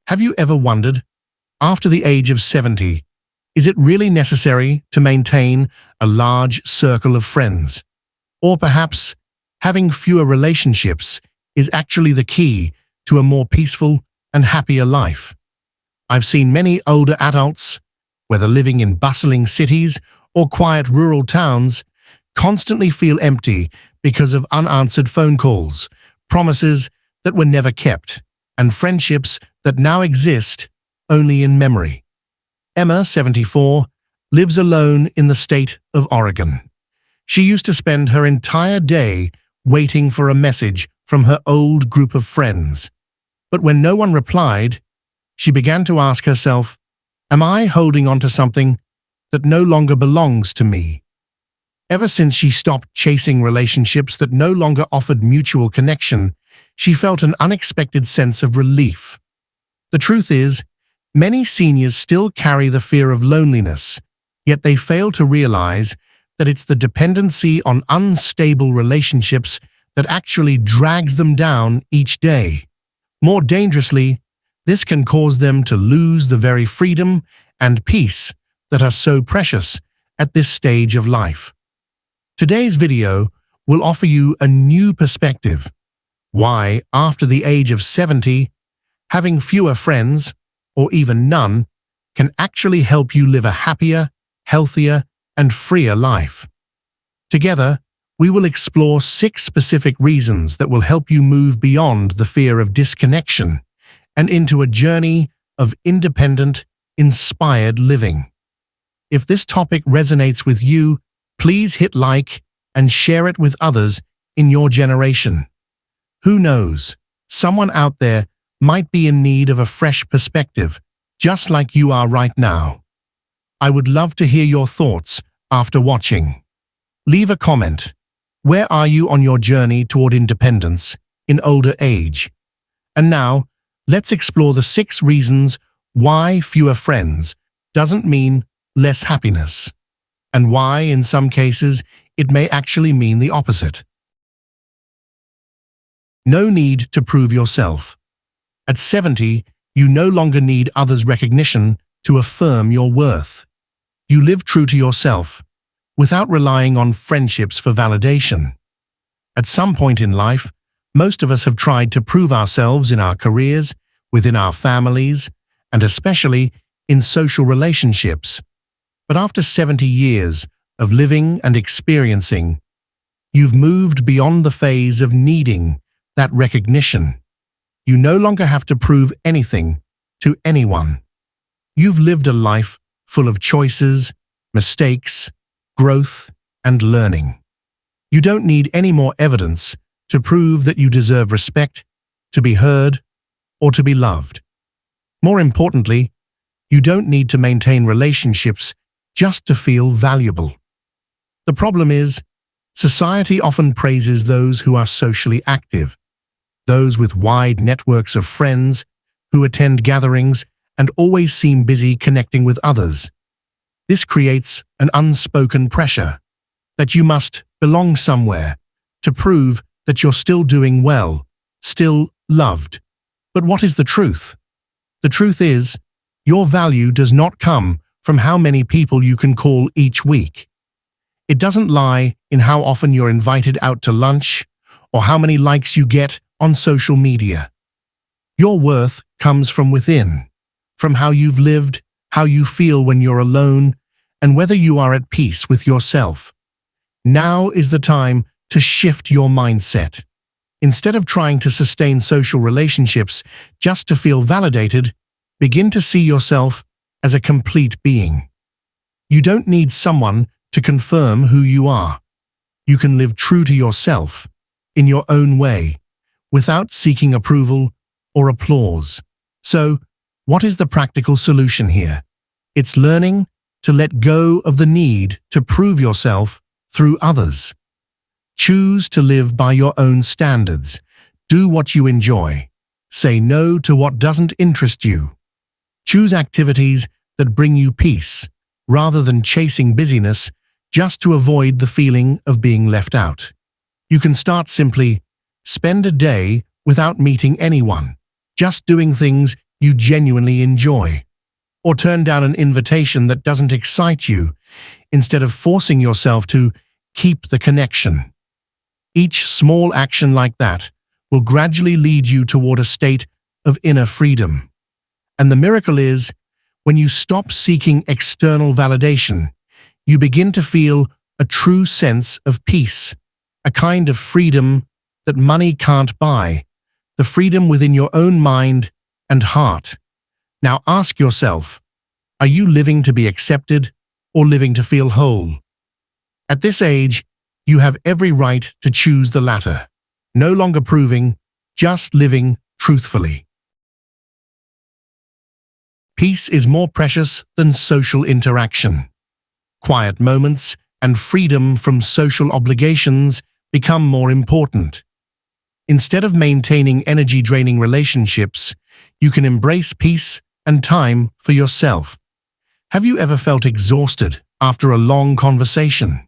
Have you ever wondered, after the age of 70, is it really necessary to maintain a large circle of friends? Or perhaps having fewer relationships is actually the key to a more peaceful and happier life? I've seen many older adults, whether living in bustling cities or quiet rural towns, constantly feel empty because of unanswered phone calls, promises that were never kept, and friendships that now exist only in memory. Emma, 74, lives alone in the state of Oregon. She used to spend her entire day waiting for a message from her old group of friends. But when no one replied, she began to ask herself, am I holding on to something that no longer belongs to me? Ever since she stopped chasing relationships that no longer offered mutual connection, she felt an unexpected sense of relief. The truth is, many seniors still carry the fear of loneliness, yet they fail to realize that it's the dependency on unstable relationships that actually drags them down each day. More dangerously, this can cause them to lose the very freedom and peace that are so precious at this stage of life. Today's video will offer you a new perspective: why, after the age of 70, having fewer friends, or even none, can actually help you live a happier, healthier, and freer life. Together, we will explore 6 specific reasons that will help you move beyond the fear of disconnection and into a journey of independent, inspired living. If this topic resonates with you, please hit like and share it with others in your generation. Who knows, someone out there might be in need of a fresh perspective, just like you are right now. I would love to hear your thoughts after watching. Leave a comment. Where are you on your journey toward independence in older age? And now, let's explore the 6 reasons why fewer friends doesn't mean less happiness, and why, in some cases, it may actually mean the opposite. No need to prove yourself. At 70, you no longer need others' recognition to affirm your worth. You live true to yourself, without relying on friendships for validation. At some point in life, most of us have tried to prove ourselves in our careers, within our families, and especially in social relationships. But after 70 years of living and experiencing, you've moved beyond the phase of needing that recognition. You no longer have to prove anything to anyone. You've lived a life full of choices, mistakes, growth, and learning. You don't need any more evidence to prove that you deserve respect, to be heard, or to be loved. More importantly, you don't need to maintain relationships just to feel valuable. The problem is, society often praises those who are socially active, those with wide networks of friends, who attend gatherings and always seem busy connecting with others. This creates an unspoken pressure that you must belong somewhere to prove that you're still doing well, still loved. But what is the truth? The truth is, your value does not come from how many people you can call each week. It doesn't lie in how often you're invited out to lunch or how many likes you get on social media. Your worth comes from within, from how you've lived, how you feel when you're alone, and whether you are at peace with yourself. Now is the time to shift your mindset. Instead of trying to sustain social relationships just to feel validated, begin to see yourself as a complete being. You don't need someone to confirm who you are. You can live true to yourself, in your own way, without seeking approval or applause. So, what is the practical solution here? It's learning to let go of the need to prove yourself through others. Choose to live by your own standards. Do what you enjoy. Say no to what doesn't interest you. Choose activities that bring you peace, rather than chasing busyness just to avoid the feeling of being left out. You can start simply. Spend a day without meeting anyone, just doing things you genuinely enjoy, or turn down an invitation that doesn't excite you, instead of forcing yourself to keep the connection. Each small action like that will gradually lead you toward a state of inner freedom. And the miracle is, when you stop seeking external validation, you begin to feel a true sense of peace, a kind of freedom that money can't buy, the freedom within your own mind and heart. Now ask yourself, are you living to be accepted or living to feel whole? At this age, you have every right to choose the latter, no longer proving, just living truthfully. Peace is more precious than social interaction. Quiet moments and freedom from social obligations become more important. Instead of maintaining energy-draining relationships, you can embrace peace and time for yourself. Have you ever felt exhausted after a long conversation?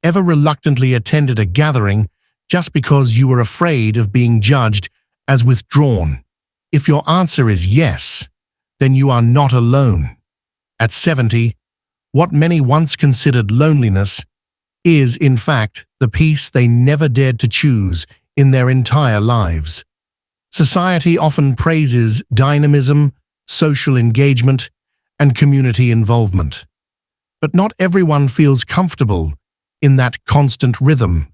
Ever reluctantly attended a gathering just because you were afraid of being judged as withdrawn? If your answer is yes, then you are not alone. At 70, what many once considered loneliness is, in fact, the peace they never dared to choose in their entire lives. Society often praises dynamism, social engagement, and community involvement. But not everyone feels comfortable in that constant rhythm,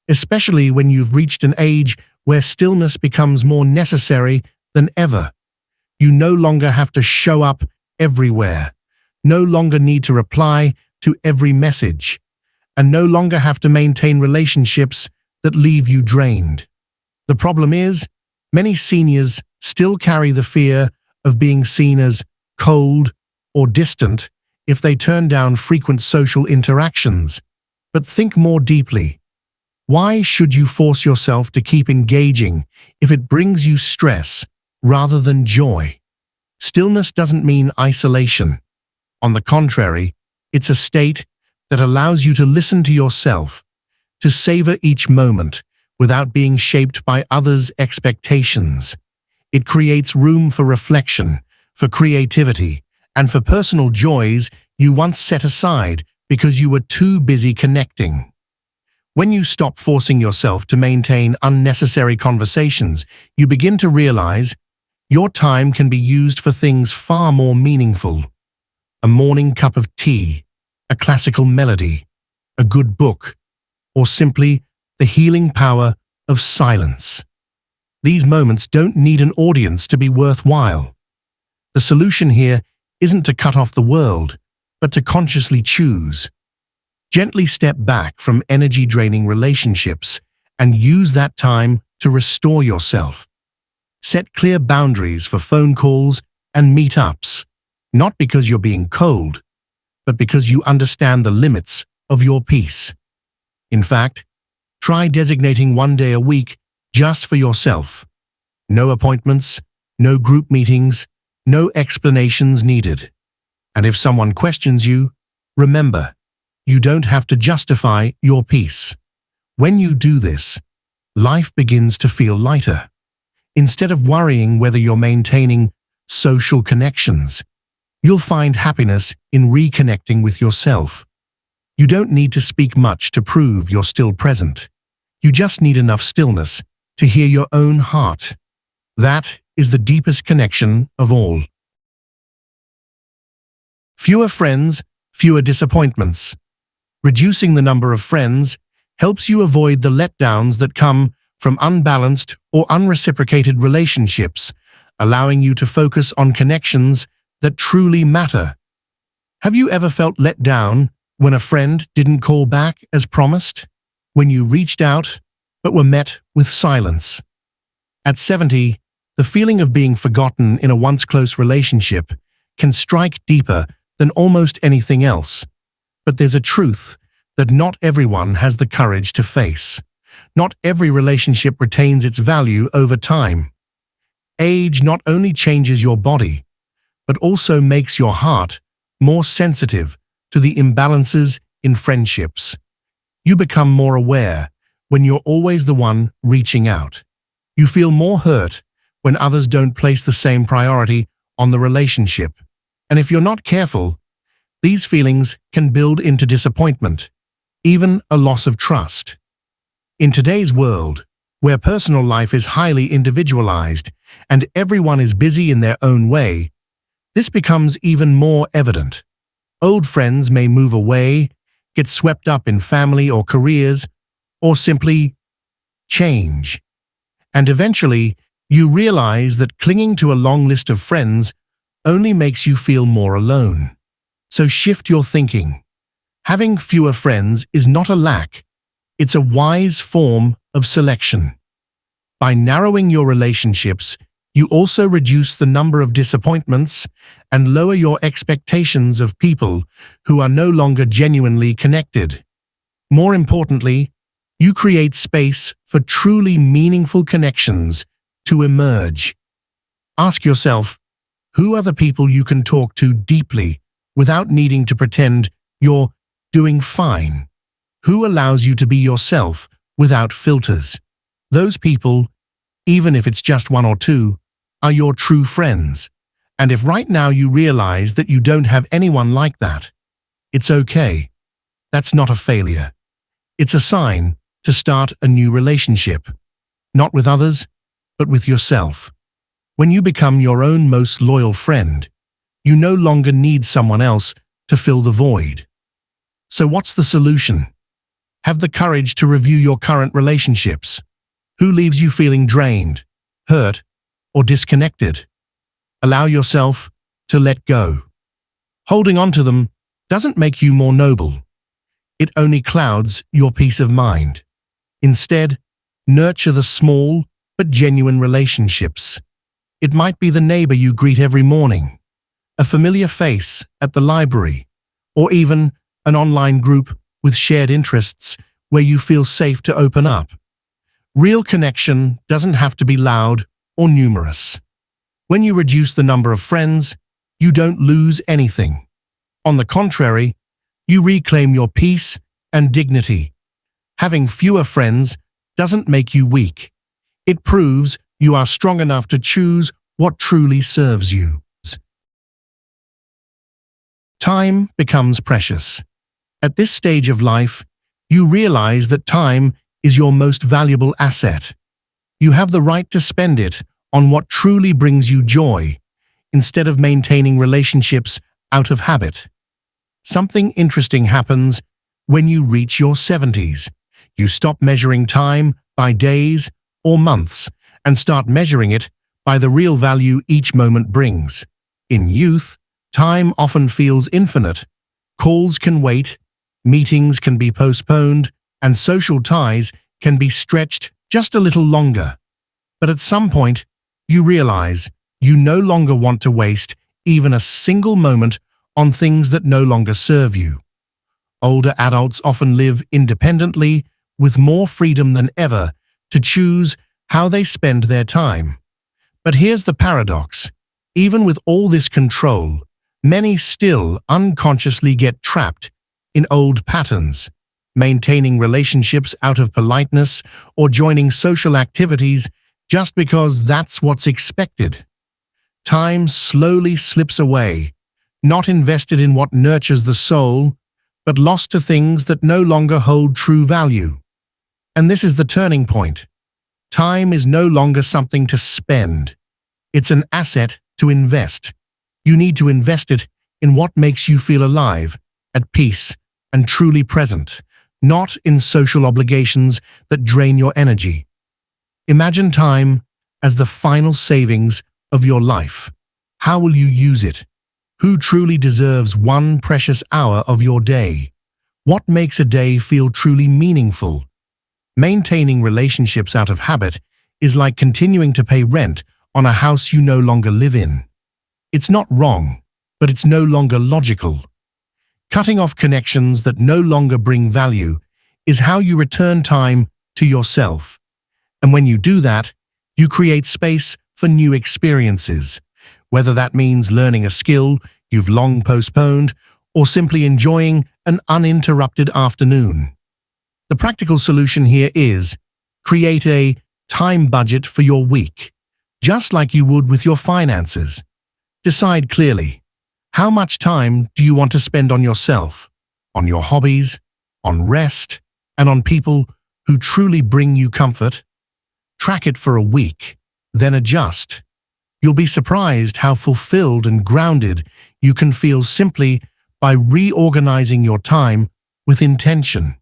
especially when you've reached an age where stillness becomes more necessary than ever. You no longer have to show up everywhere, no longer need to reply to every message, and no longer have to maintain relationships that leave you drained. The problem is, many seniors still carry the fear of being seen as cold or distant if they turn down frequent social interactions. But think more deeply. Why should you force yourself to keep engaging if it brings you stress rather than joy? Stillness doesn't mean isolation. On the contrary, it's a state that allows you to listen to yourself, to savor each moment without being shaped by others' expectations. It creates room for reflection, for creativity, and for personal joys you once set aside because you were too busy connecting. When you stop forcing yourself to maintain unnecessary conversations, you begin to realize your time can be used for things far more meaningful. A morning cup of tea, a classical melody, a good book, or simply the healing power of silence. These moments don't need an audience to be worthwhile. The solution here isn't to cut off the world, but to consciously choose. Gently step back from energy-draining relationships and use that time to restore yourself. Set clear boundaries for phone calls and meetups, not because you're being cold, but because you understand the limits of your peace. In fact, try designating one day a week just for yourself. No appointments, no group meetings, no explanations needed. And if someone questions you, remember, you don't have to justify your peace. When you do this, life begins to feel lighter. Instead of worrying whether you're maintaining social connections, you'll find happiness in reconnecting with yourself. You don't need to speak much to prove you're still present. You just need enough stillness to hear your own heart. That is the deepest connection of all. Fewer friends, fewer disappointments. Reducing the number of friends helps you avoid the letdowns that come from unbalanced or unreciprocated relationships, allowing you to focus on connections that truly matter. Have you ever felt let down when a friend didn't call back as promised? When you reached out but were met with silence? At 70, the feeling of being forgotten in a once close relationship can strike deeper than almost anything else. But there's a truth that not everyone has the courage to face. Not every relationship retains its value over time. Age not only changes your body, but also makes your heart more sensitive to the imbalances in friendships. You become more aware when you're always the one reaching out. You feel more hurt when others don't place the same priority on the relationship. And if you're not careful, these feelings can build into disappointment, even a loss of trust. In today's world, where personal life is highly individualized and everyone is busy in their own way, this becomes even more evident. Old friends may move away, get swept up in family or careers, or simply change. And eventually, you realize that clinging to a long list of friends only makes you feel more alone. So shift your thinking. Having fewer friends is not a lack, it's a wise form of selection. By narrowing your relationships, you also reduce the number of disappointments and lower your expectations of people who are no longer genuinely connected. More importantly, you create space for truly meaningful connections to emerge. Ask yourself, who are the people you can talk to deeply without needing to pretend you're doing fine? Who allows you to be yourself without filters? Those people, even if it's just one or two, are your true friends. And if right now you realize that you don't have anyone like that, it's okay. That's not a failure. It's a sign to start a new relationship, not with others, but with yourself. When you become your own most loyal friend, you no longer need someone else to fill the void. So what's the solution? Have the courage to review your current relationships. Who leaves you feeling drained, hurt, or disconnected? Allow yourself to let go. Holding on to them doesn't make you more noble. It only clouds your peace of mind. Instead, nurture the small but genuine relationships. It might be the neighbor you greet every morning, a familiar face at the library, or even an online group with shared interests where you feel safe to open up. Real connection doesn't have to be loud or numerous. When you reduce the number of friends, you don't lose anything. On the contrary, you reclaim your peace and dignity. Having fewer friends doesn't make you weak. It proves you are strong enough to choose what truly serves you. Time becomes precious. At this stage of life, you realize that time is your most valuable asset. You have the right to spend it on what truly brings you joy, instead of maintaining relationships out of habit. Something interesting happens when you reach your 70s. You stop measuring time by days or months and start measuring it by the real value each moment brings. In youth, time often feels infinite. Calls can wait, meetings can be postponed, and social ties can be stretched just a little longer. But at some point, you realize you no longer want to waste even a single moment on things that no longer serve you. Older adults often live independently, with more freedom than ever to choose how they spend their time. But here's the paradox. Even with all this control, many still unconsciously get trapped in old patterns, maintaining relationships out of politeness or joining social activities just because that's what's expected. Time slowly slips away, not invested in what nurtures the soul, but lost to things that no longer hold true value. And this is the turning point. Time is no longer something to spend. It's an asset to invest. You need to invest it in what makes you feel alive, at peace, and truly present, not in social obligations that drain your energy. Imagine time as the final savings of your life. How will you use it? Who truly deserves one precious hour of your day? What makes a day feel truly meaningful? Maintaining relationships out of habit is like continuing to pay rent on a house you no longer live in. It's not wrong, but it's no longer logical. Cutting off connections that no longer bring value is how you return time to yourself. And when you do that, you create space for new experiences, whether that means learning a skill you've long postponed or simply enjoying an uninterrupted afternoon. The practical solution here is create a time budget for your week. just like you would with your finances. Decide clearly. How much time do you want to spend on yourself, on your hobbies, on rest, and on people who truly bring you comfort? Track it for a week, then adjust. You'll be surprised how fulfilled and grounded you can feel simply by reorganizing your time with intention.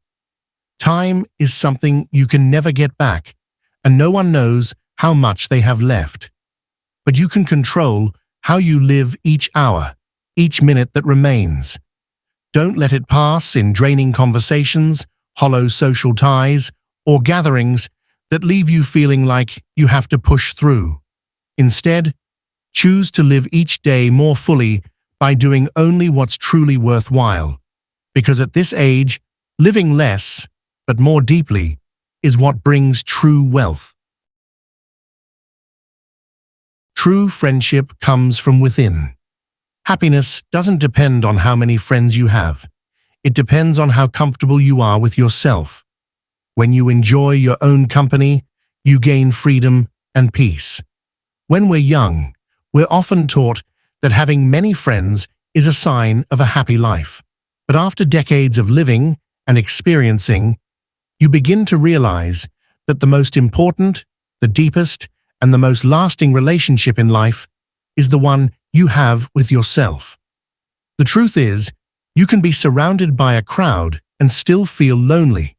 Time is something you can never get back, and no one knows how much they have left. But you can control how you live each hour, each minute that remains. Don't let it pass in draining conversations, hollow social ties, or gatherings that leave you feeling like you have to push through. Instead, choose to live each day more fully by doing only what's truly worthwhile. Because at this age, living less, but more deeply, is what brings true wealth. True friendship comes from within. Happiness doesn't depend on how many friends you have. It depends on how comfortable you are with yourself. When you enjoy your own company, you gain freedom and peace. When we're young, we're often taught that having many friends is a sign of a happy life. But after decades of living and experiencing, you begin to realize that the most important, the deepest, and the most lasting relationship in life is the one you have with yourself. The truth is, you can be surrounded by a crowd and still feel lonely.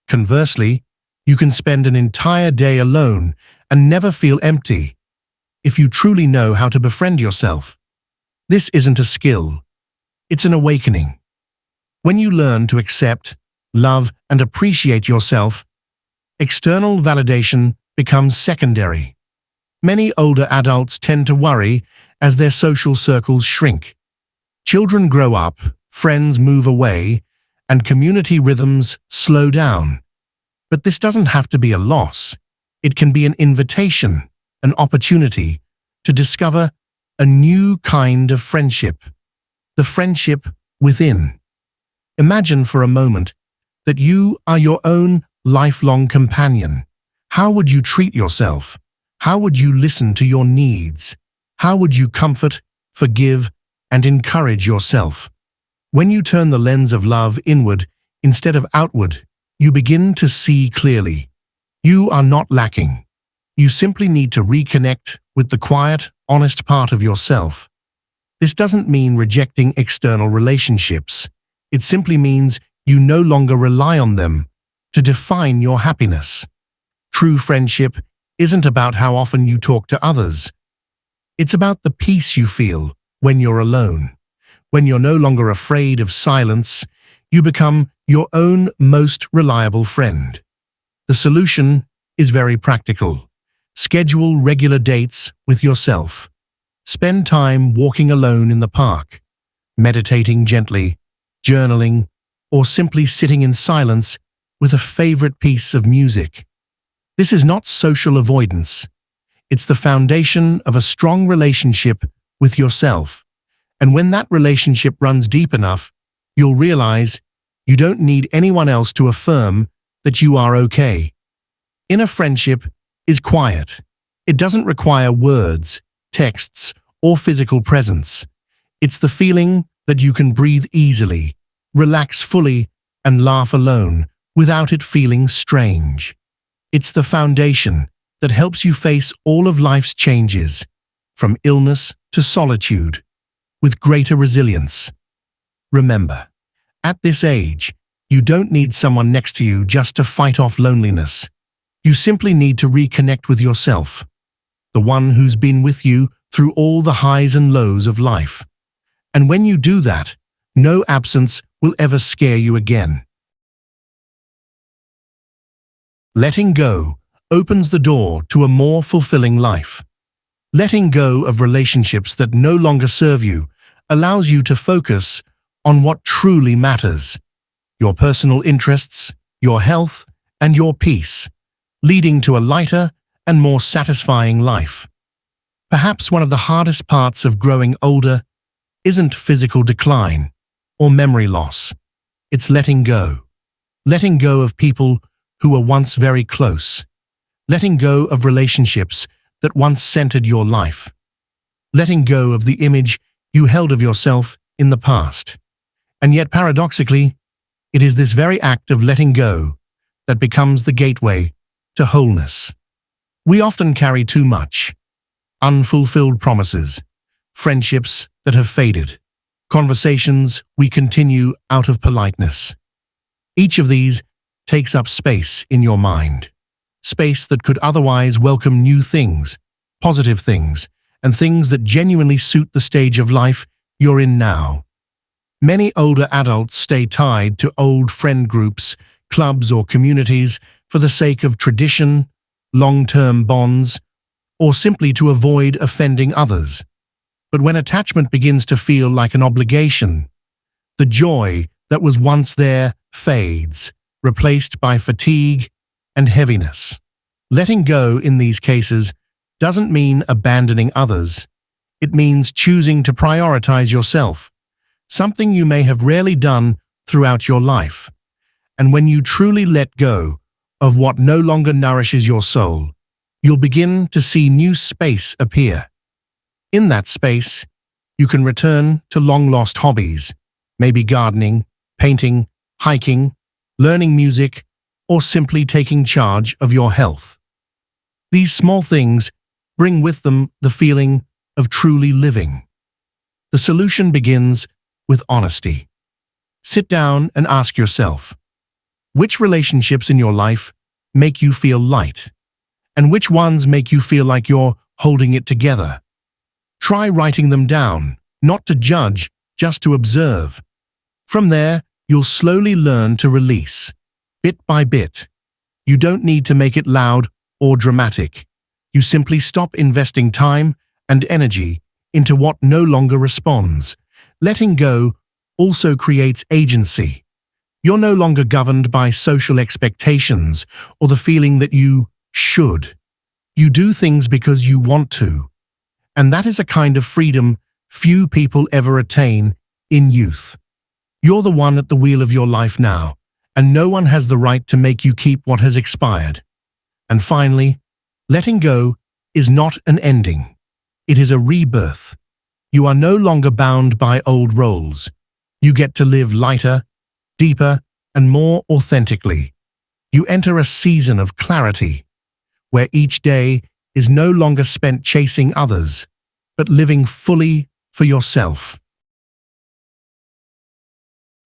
Conversely, you can spend an entire day alone and never feel empty. If you truly know how to befriend yourself, this isn't a skill, it's an awakening. When you learn to accept, love, and appreciate yourself, external validation becomes secondary. Many older adults tend to worry as their social circles shrink. Children grow up, friends move away, and community rhythms slow down. But this doesn't have to be a loss. It can be an invitation, an opportunity to discover a new kind of friendship, the friendship within. Imagine for a moment that you are your own lifelong companion. How would you treat yourself? How would you listen to your needs? How would you comfort, forgive, and encourage yourself? When you turn the lens of love inward instead of outward, you begin to see clearly. You are not lacking. You simply need to reconnect with the quiet, honest part of yourself. This doesn't mean rejecting external relationships. It simply means you no longer rely on them to define your happiness. True friendship isn't about how often you talk to others. It's about the peace you feel when you're alone. When you're no longer afraid of silence, you become your own most reliable friend. The solution is very practical. Schedule regular dates with yourself. Spend time walking alone in the park, meditating gently, journaling, or simply sitting in silence with a favorite piece of music. This is not social avoidance. It's the foundation of a strong relationship with yourself. And when that relationship runs deep enough, you'll realize you don't need anyone else to affirm that you are okay. Inner friendship is quiet. It doesn't require words, texts, or physical presence. It's the feeling that you can breathe easily, relax fully, and laugh alone without it feeling strange. It's the foundation that helps you face all of life's changes, from illness to solitude, with greater resilience. Remember, at this age, you don't need someone next to you just to fight off loneliness. You simply need to reconnect with yourself, the one who's been with you through all the highs and lows of life. And when you do that, no absence will ever scare you again. Letting go opens the door to a more fulfilling life. Letting go of relationships that no longer serve you allows you to focus on what truly matters: your personal interests, your health, and your peace, leading to a lighter and more satisfying life. Perhaps one of the hardest parts of growing older isn't physical decline or memory loss. It's letting go. Letting go of people who were once very close. Letting go of relationships that once centered your life, letting go of the image you held of yourself in the past. And yet, paradoxically, it is this very act of letting go that becomes the gateway to wholeness. We often carry too much: unfulfilled promises, friendships that have faded, conversations we continue out of politeness. Each of these takes up space in your mind, space that could otherwise welcome new things, positive things, and things that genuinely suit the stage of life you're in now. Many older adults stay tied to old friend groups, clubs, or communities for the sake of tradition, long-term bonds, or simply to avoid offending others. But when attachment begins to feel like an obligation, the joy that was once there fades, replaced by fatigue and heaviness. Letting go in these cases doesn't mean abandoning others. It means choosing to prioritize yourself, something you may have rarely done throughout your life. And when you truly let go of what no longer nourishes your soul, you'll begin to see new space appear. In that space, you can return to long-lost hobbies, maybe gardening, painting, hiking, learning music, or simply taking charge of your health. These small things bring with them the feeling of truly living. The solution begins with honesty. Sit down and ask yourself, which relationships in your life make you feel light? And which ones make you feel like you're holding it together? Try writing them down, not to judge, just to observe. From there, you'll slowly learn to release, bit by bit. You don't need to make it loud or dramatic. You simply stop investing time and energy into what no longer responds. Letting go also creates agency. You're no longer governed by social expectations or the feeling that you should. You do things because you want to. And that is a kind of freedom few people ever attain in youth. You're the one at the wheel of your life now, and no one has the right to make you keep what has expired. And finally, letting go is not an ending. It is a rebirth. You are no longer bound by old roles. You get to live lighter, deeper, and more authentically. You enter a season of clarity, where each day is no longer spent chasing others, but living fully for yourself.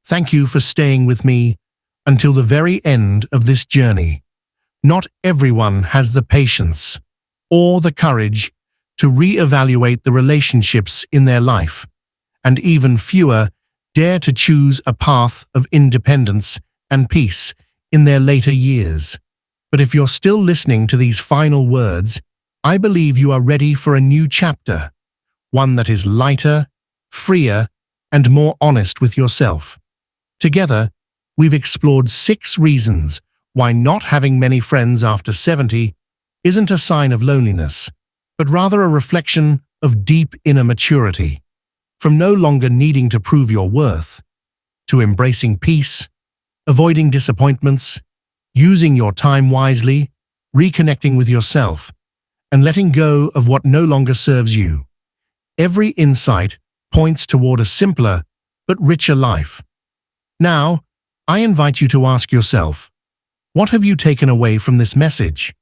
Thank you for staying with me until the very end of this journey. Not everyone has the patience or the courage to reevaluate the relationships in their life, and even fewer dare to choose a path of independence and peace in their later years. But if you're still listening to these final words, I believe you are ready for a new chapter, one that is lighter, freer, and more honest with yourself. Together, we've explored 6 reasons why not having many friends after 70 isn't a sign of loneliness, but rather a reflection of deep inner maturity. From no longer needing to prove your worth, to embracing peace, avoiding disappointments, using your time wisely, reconnecting with yourself, and letting go of what no longer serves you. Every insight points toward a simpler but richer life. Now, I invite you to ask yourself, what have you taken away from this message?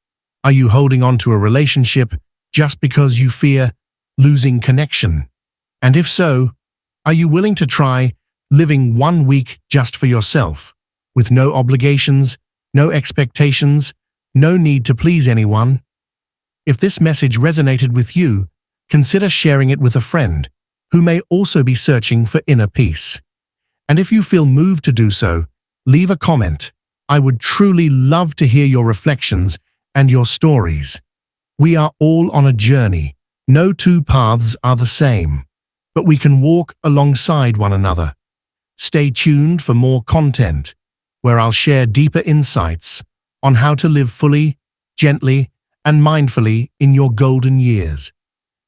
Are you holding on to a relationship just because you fear losing connection? And if so, are you willing to try living 1 week just for yourself, with no obligations, no expectations, no need to please anyone? If this message resonated with you, consider sharing it with a friend who may also be searching for inner peace. And if you feel moved to do so, leave a comment. I would truly love to hear your reflections and your stories. We are all on a journey. No 2 paths are the same, but we can walk alongside one another. Stay tuned for more content, where I'll share deeper insights on how to live fully, gently, and mindfully in your golden years.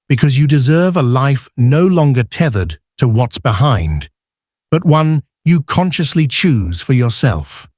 Because you deserve a life no longer tethered to what's behind, but one you consciously choose for yourself.